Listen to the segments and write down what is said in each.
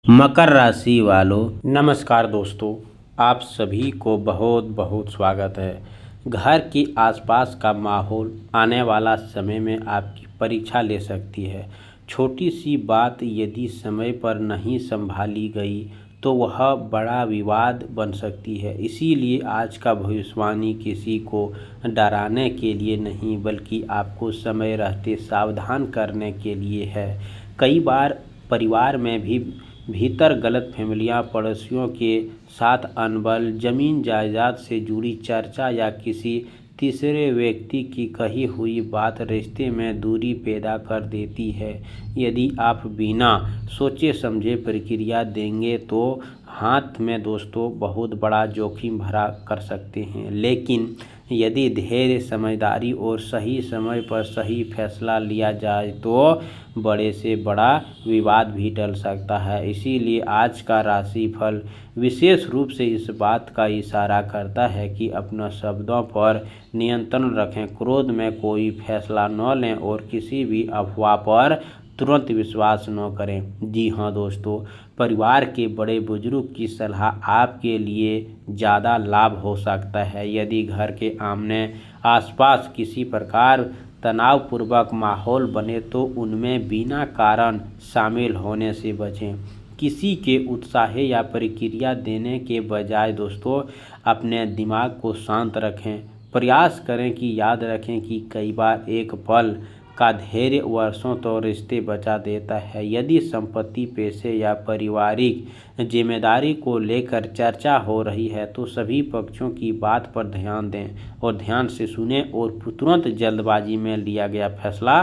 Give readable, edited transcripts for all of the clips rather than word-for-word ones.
मकर राशि वालों, नमस्कार दोस्तों। आप सभी को बहुत बहुत स्वागत है। घर के आसपास का माहौल आने वाला समय में आपकी परीक्षा ले सकती है। छोटी सी बात यदि समय पर नहीं संभाली गई तो वह बड़ा विवाद बन सकती है। इसीलिए आज का भविष्यवाणी किसी को डराने के लिए नहीं, बल्कि आपको समय रहते सावधान करने के लिए है। कई बार परिवार में भी भीतर गलतफहमियां, पड़ोसियों के साथ अनबन, जमीन जायदाद से जुड़ी चर्चा या किसी तीसरे व्यक्ति की कही हुई बात रिश्ते में दूरी पैदा कर देती है। यदि आप बिना सोचे समझे प्रतिक्रिया देंगे तो हाथ में दोस्तों बहुत बड़ा जोखिम भरा कर सकते हैं। लेकिन यदि धैर्य, समझदारी और सही समय पर सही फैसला लिया जाए तो बड़े से बड़ा विवाद भी टल सकता है। इसीलिए आज का राशिफल विशेष रूप से इस बात का इशारा करता है कि अपने शब्दों पर नियंत्रण रखें, क्रोध में कोई फैसला न लें और किसी भी अफवाह पर तुरंत विश्वास न करें। जी हाँ दोस्तों, परिवार के बड़े बुजुर्ग की सलाह आपके लिए ज़्यादा लाभ हो सकता है। यदि घर के आमने आसपास किसी प्रकार तनावपूर्वक माहौल बने तो उनमें बिना कारण शामिल होने से बचें। किसी के उत्साह या प्रतिक्रिया देने के बजाय दोस्तों अपने दिमाग को शांत रखें। प्रयास करें कि याद रखें कि कई बार एक पल का धैर्य वर्षों तो रिश्ते बचा देता है। यदि संपत्ति, पैसे या पारिवारिक जिम्मेदारी को लेकर चर्चा हो रही है तो सभी पक्षों की बात पर ध्यान दें और ध्यान से सुनें और तुरंत जल्दबाजी में लिया गया फैसला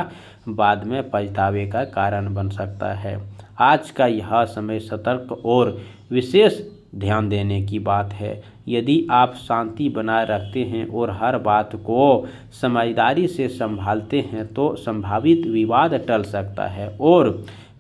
बाद में पछतावे का कारण बन सकता है। आज का यह समय सतर्क और विशेष ध्यान देने की बात है। यदि आप शांति बनाए रखते हैं और हर बात को समझदारी से संभालते हैं तो संभावित विवाद टल सकता है और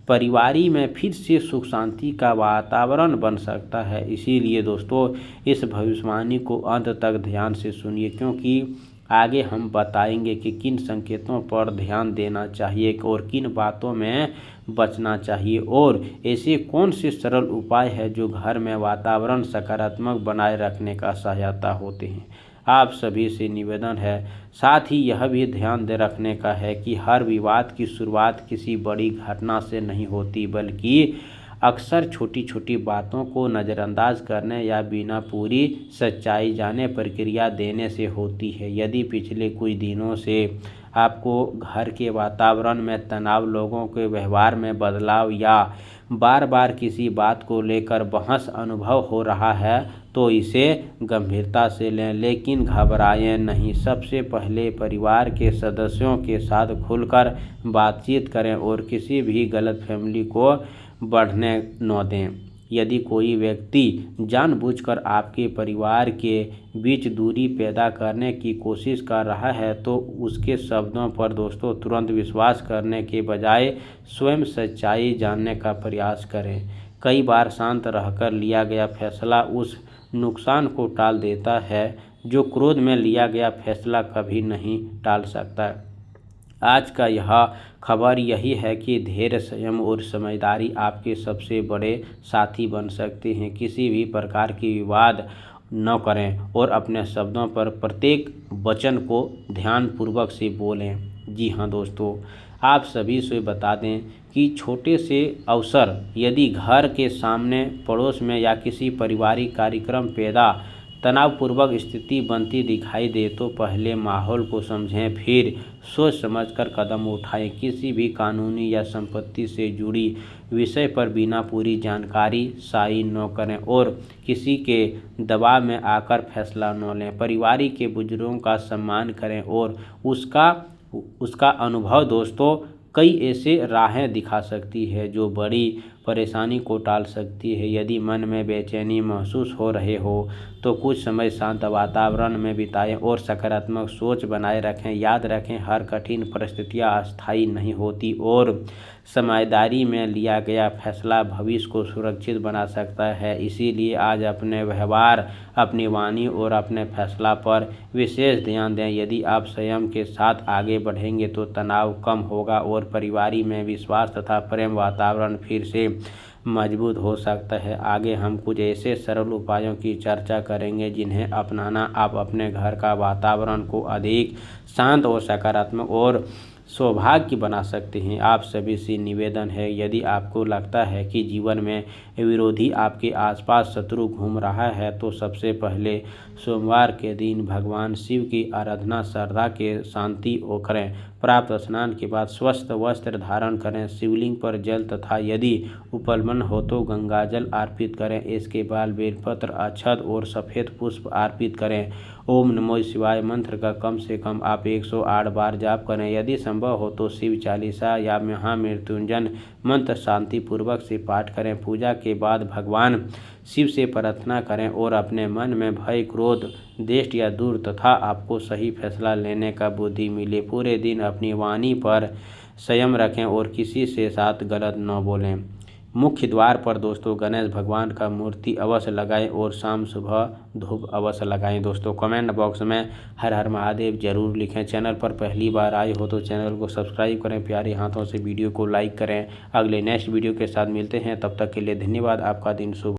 परिवार में फिर से सुख शांति का वातावरण बन सकता है। इसीलिए दोस्तों इस भविष्यवाणी को अंत तक ध्यान से सुनिए, क्योंकि आगे हम बताएंगे कि किन संकेतों पर ध्यान देना चाहिए और किन बातों में बचना चाहिए और ऐसे कौन से सरल उपाय हैं जो घर में वातावरण सकारात्मक बनाए रखने का सहायता होते हैं। आप सभी से निवेदन है, साथ ही यह भी ध्यान दे रखने का है कि हर विवाद की शुरुआत किसी बड़ी घटना से नहीं होती, बल्कि अक्सर छोटी छोटी बातों को नज़रअंदाज करने या बिना पूरी सच्चाई जाने प्रतिक्रिया देने से होती है। यदि पिछले कुछ दिनों से आपको घर के वातावरण में तनाव, लोगों के व्यवहार में बदलाव या बार बार किसी बात को लेकर बहस अनुभव हो रहा है तो इसे गंभीरता से लें, लेकिन घबराएं नहीं। सबसे पहले परिवार के सदस्यों के साथ खुलकर बातचीत करें और किसी भी गलतफहमी को बढ़ने न दें। यदि कोई व्यक्ति जानबूझकर आपके परिवार के बीच दूरी पैदा करने की कोशिश कर रहा है तो उसके शब्दों पर दोस्तों तुरंत विश्वास करने के बजाय स्वयं सच्चाई जानने का प्रयास करें। कई बार शांत रहकर लिया गया फैसला उस नुकसान को टाल देता है जो क्रोध में लिया गया फैसला कभी नहीं टाल सकता। आज का यह खबर यही है कि धैर्य, संयम और समझदारी आपके सबसे बड़े साथी बन सकते हैं। किसी भी प्रकार की विवाद न करें और अपने शब्दों पर प्रत्येक वचन को ध्यानपूर्वक से बोलें। जी हाँ दोस्तों, आप सभी से बता दें कि छोटे से अवसर यदि घर के सामने, पड़ोस में या किसी पारिवारिक कार्यक्रम पैदा तनावपूर्वक स्थिति बनती दिखाई दे तो पहले माहौल को समझें, फिर सोच समझकर कदम उठाएं। किसी भी कानूनी या संपत्ति से जुड़ी विषय पर बिना पूरी जानकारी साइन न करें और किसी के दबाव में आकर फैसला न लें। परिवार के बुजुर्गों का सम्मान करें और उसका अनुभव दोस्तों कई ऐसे राहें दिखा सकती है जो बड़ी परेशानी को टाल सकती है। यदि मन में बेचैनी महसूस हो रहे हो तो कुछ समय शांत वातावरण में बिताएं और सकारात्मक सोच बनाए रखें। याद रखें, हर कठिन परिस्थितियां अस्थायी नहीं होती और समझदारी में लिया गया फैसला भविष्य को सुरक्षित बना सकता है। इसीलिए आज अपने व्यवहार, अपनी वाणी और अपने फैसला पर विशेष ध्यान दें। यदि आप संयम के साथ आगे बढ़ेंगे तो तनाव कम होगा और परिवार में विश्वास तथा प्रेम वातावरण फिर से मजबूत हो सकता है। आगे हम कुछ ऐसे सरल उपायों की चर्चा करेंगे जिन्हें अपनाना आप अपने घर का वातावरण को अधिक शांत और सकारात्मक और सौभाग्य बना सकते हैं। आप सभी से निवेदन है, यदि आपको लगता है कि जीवन में विरोधी आपके आसपास शत्रु घूम रहा है तो सबसे पहले सोमवार के दिन भगवान शिव की आराधना श्रद्धा के शांति और करें। प्राप्त स्नान के बाद स्वस्थ वस्त्र धारण करें, शिवलिंग पर जल तथा यदि उपलब्ध हो तो गंगाजल अर्पित करें। इसके बाद बेलपत्र, अक्षत और सफ़ेद पुष्प अर्पित करें। ओम नमो शिवाय मंत्र का कम से कम आप 108 बार जाप करें। यदि संभव हो तो शिव चालीसा या महामृत्युंजय मंत्र शांतिपूर्वक से पाठ करें। पूजा के बाद भगवान शिव से प्रार्थना करें और अपने मन में भय, क्रोध, द्वेष या दूर तथा आपको सही फैसला लेने का बुद्धि मिले। पूरे दिन अपनी वाणी पर संयम रखें और किसी से साथ गलत न बोलें। मुख्य द्वार पर दोस्तों गणेश भगवान का मूर्ति अवश्य लगाएं और शाम सुबह धूप अवश्य लगाएं। दोस्तों कमेंट बॉक्स में हर हर महादेव जरूर लिखें। चैनल पर पहली बार आए हो तो चैनल को सब्सक्राइब करें, प्यारे हाथों से वीडियो को लाइक करें। अगले नेक्स्ट वीडियो के साथ मिलते हैं, तब तक के लिए धन्यवाद। आपका दिन शुभ।